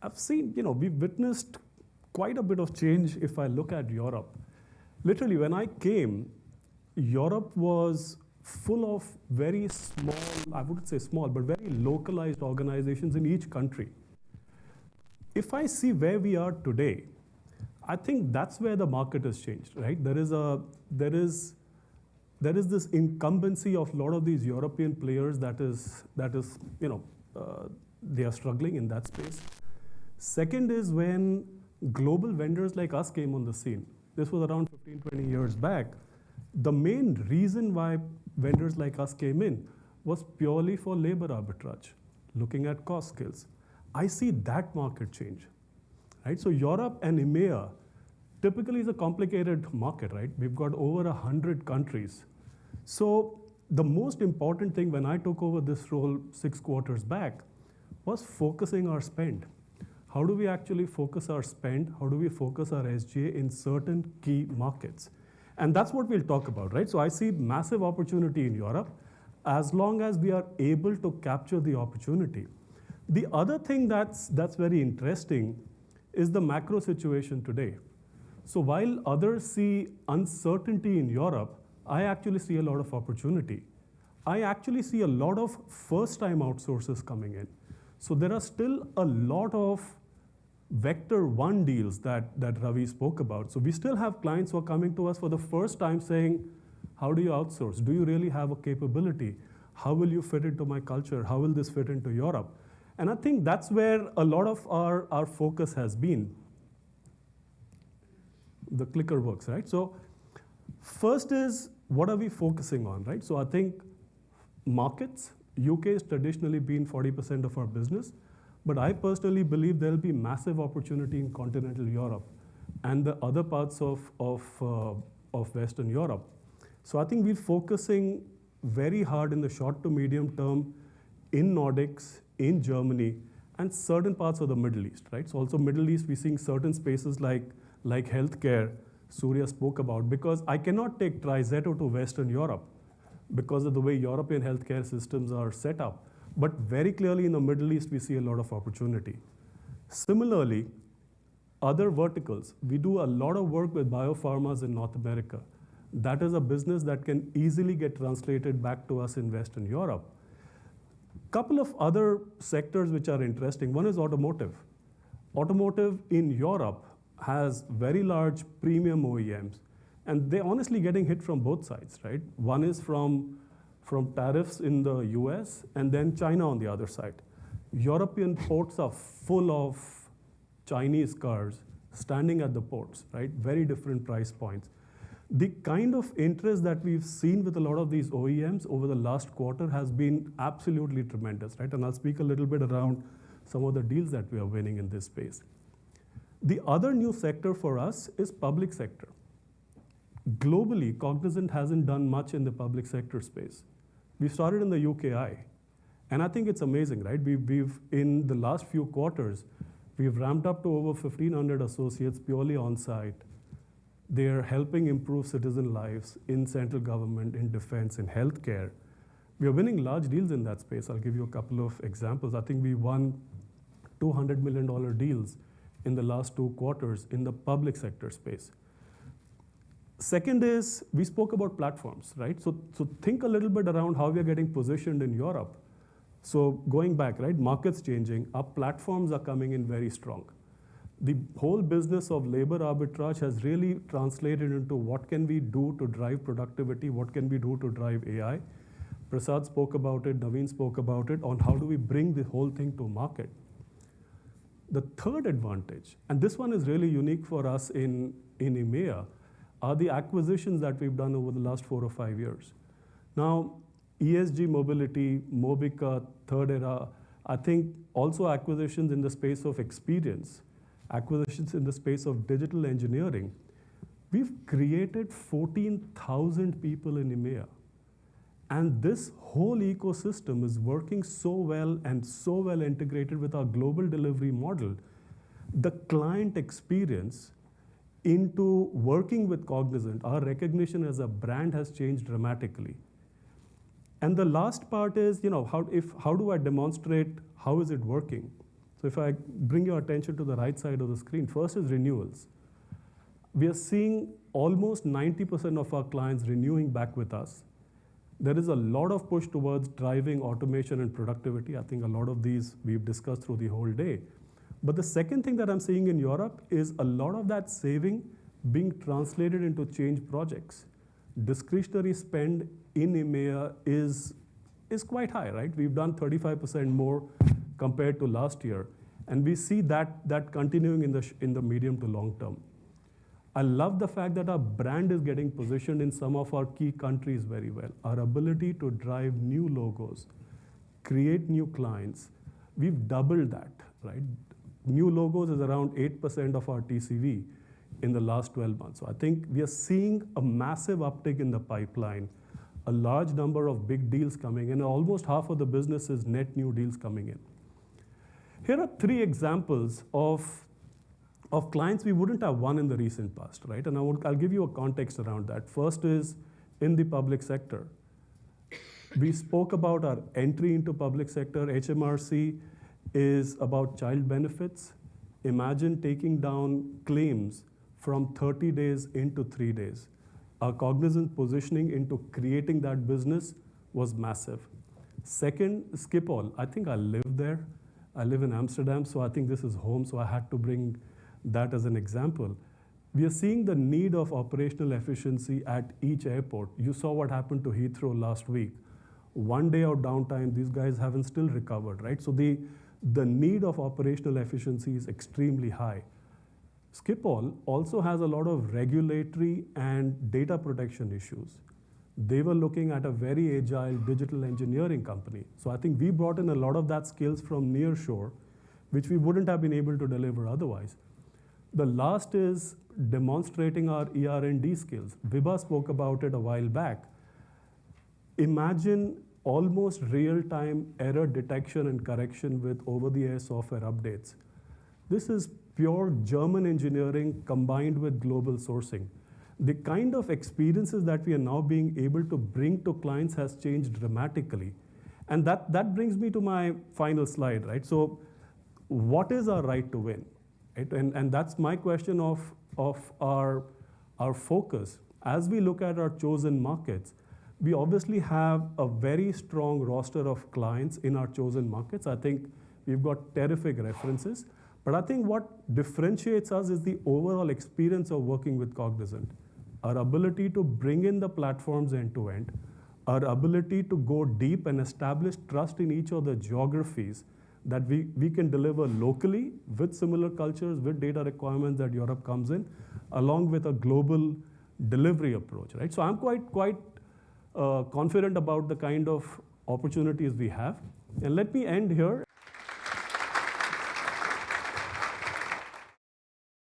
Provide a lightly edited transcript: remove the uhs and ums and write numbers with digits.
I've seen, we've witnessed quite a bit of change if I look at Europe. Literally, when I came, Europe was full of very small, I wouldn't say small, but very localized organizations in each country. If I see where we are today, I think that's where the market has changed, right? There is this incumbency of a lot of these European players that is they are struggling in that space. Second is when global vendors like us came on the scene. This was around 15, 20 years back. The main reason why vendors like us came in was purely for labor arbitrage, looking at cost skills. I see that market change, right? So Europe and EMEA typically is a complicated market, right? We've got over 100 countries. So the most important thing when I took over this role 6 quarters back was focusing our spend. How do we actually focus our spend? How do we focus our SGA in certain key markets? And that's what we'll talk about, right? So I see massive opportunity in Europe as long as we are able to capture the opportunity. The other thing that's very interesting is the macro situation today. So while others see uncertainty in Europe, I actually see a lot of opportunity. I actually see a lot of first-time outsourcers coming in. So there are still a lot of Vector 1 deals that Ravi spoke about. So we still have clients who are coming to us for the first time saying, how do you outsource? Do you really have a capability? How will you fit into my culture? How will this fit into Europe? And I think that's where a lot of our focus has been. The clicker works, right? So first is, what are we focusing on, right? So I think markets, UK has traditionally been 40% of our business, but I personally believe there'll be massive opportunity in continental Europe and the other parts of Western Europe. So I think we're focusing very hard in the short to medium term in Nordics, in Germany, and certain parts of the Middle East, right? So also Middle East, we're seeing certain spaces like healthcare, Surya spoke about, because I cannot take TriZetto to Western Europe because of the way European healthcare systems are set up. But very clearly in the Middle East, we see a lot of opportunity. Similarly, other verticals, we do a lot of work with biopharmas in North America. That is a business that can easily get translated back to us in Western Europe. Couple of other sectors which are interesting. One is automotive. Automotive in Europe has very large premium OEMs, and they're honestly getting hit from both sides, right? One is from tariffs in the US, and then China on the other side. European ports are full of Chinese cars standing at the ports, right? Very different price points. The kind of interest that we've seen with a lot of these OEMs over the last quarter has been absolutely tremendous, right? And I'll speak a little bit around some of the deals that we are winning in this space. The other new sector for us is public sector. Globally, Cognizant hasn't done much in the public sector space. We started in the UKI, and I think it's amazing, right? We've in the last few quarters, we've ramped up to over 1,500 associates purely on site. They're helping improve citizen lives in central government, in defense, in healthcare. We are winning large deals in that space. I'll give you a couple of examples. I think we won $200 million deals in the last 2 quarters in the public sector space. Second is, we spoke about platforms, right? So think a little bit around how we are getting positioned in Europe. So going back, right, markets changing, our platforms are coming in very strong. The whole business of labor arbitrage has really translated into what can we do to drive productivity, what can we do to drive AI. Prasad spoke about it, Naveen spoke about it, on how do we bring the whole thing to market. The third advantage, and this one is really unique for us in EMEA, are the acquisitions that we've done over the last 4 or 5 years. Now, ESG mobility, Mobica, Third Era, I think also acquisitions in the space of experience, acquisitions in the space of digital engineering. We've created 14,000 people in EMEA. And this whole ecosystem is working so well and so well integrated with our global delivery model. The client experience into working with Cognizant, our recognition as a brand has changed dramatically. And the last part is, how do I demonstrate how is it working? So if I bring your attention to the right side of the screen, first is renewals. We are seeing almost 90% of our clients renewing back with us. There is a lot of push towards driving automation and productivity. I think a lot of these we've discussed through the whole day. But the second thing that I'm seeing in Europe is a lot of that saving being translated into change projects. Discretionary spend in EMEA is quite high, right? We've done 35% more compared to last year. And we see that continuing in the medium to long term. I love the fact that our brand is getting positioned in some of our key countries very well. Our ability to drive new logos, create new clients, we've doubled that, right? New logos is around 8% of our TCV in the last 12 months. So I think we are seeing a massive uptick in the pipeline, a large number of big deals coming in, almost half of the business is net new deals coming in. Here are 3 examples of clients we wouldn't have won in the recent past, right? And I'll give you a context around that. First is in the public sector. We spoke about our entry into public sector. HMRC is about child benefits. Imagine taking down claims from 30 days into 3 days. Our Cognizant positioning into creating that business was massive. Second, Schiphol. I think I live there. I live in Amsterdam, so I think this is home, so I had to bring that as an example. We are seeing the need of operational efficiency at each airport. You saw what happened to Heathrow last week. 1 day of downtime, these guys haven't still recovered, right? So the need of operational efficiency is extremely high. Schiphol also has a lot of regulatory and data protection issues. They were looking at a very agile digital engineering company. So I think we brought in a lot of that skills from nearshore, which we wouldn't have been able to deliver otherwise. The last is demonstrating our ER&D skills. Vibha spoke about it a while back. Imagine almost real-time error detection and correction with over-the-air software updates. This is pure German engineering combined with global sourcing. The kind of experiences that we are now being able to bring to clients has changed dramatically. And that brings me to my final slide, right? So what is our right to win? Right? And that's my question of our focus. As we look at our chosen markets, we obviously have a very strong roster of clients in our chosen markets. I think we've got terrific references. But I think what differentiates us is the overall experience of working with Cognizant. Our ability to bring in the platforms end to end, our ability to go deep and establish trust in each of the geographies that we can deliver locally with similar cultures, with data requirements that Europe comes in, along with a global delivery approach, right? So I'm quite confident about the kind of opportunities we have. And let me end here.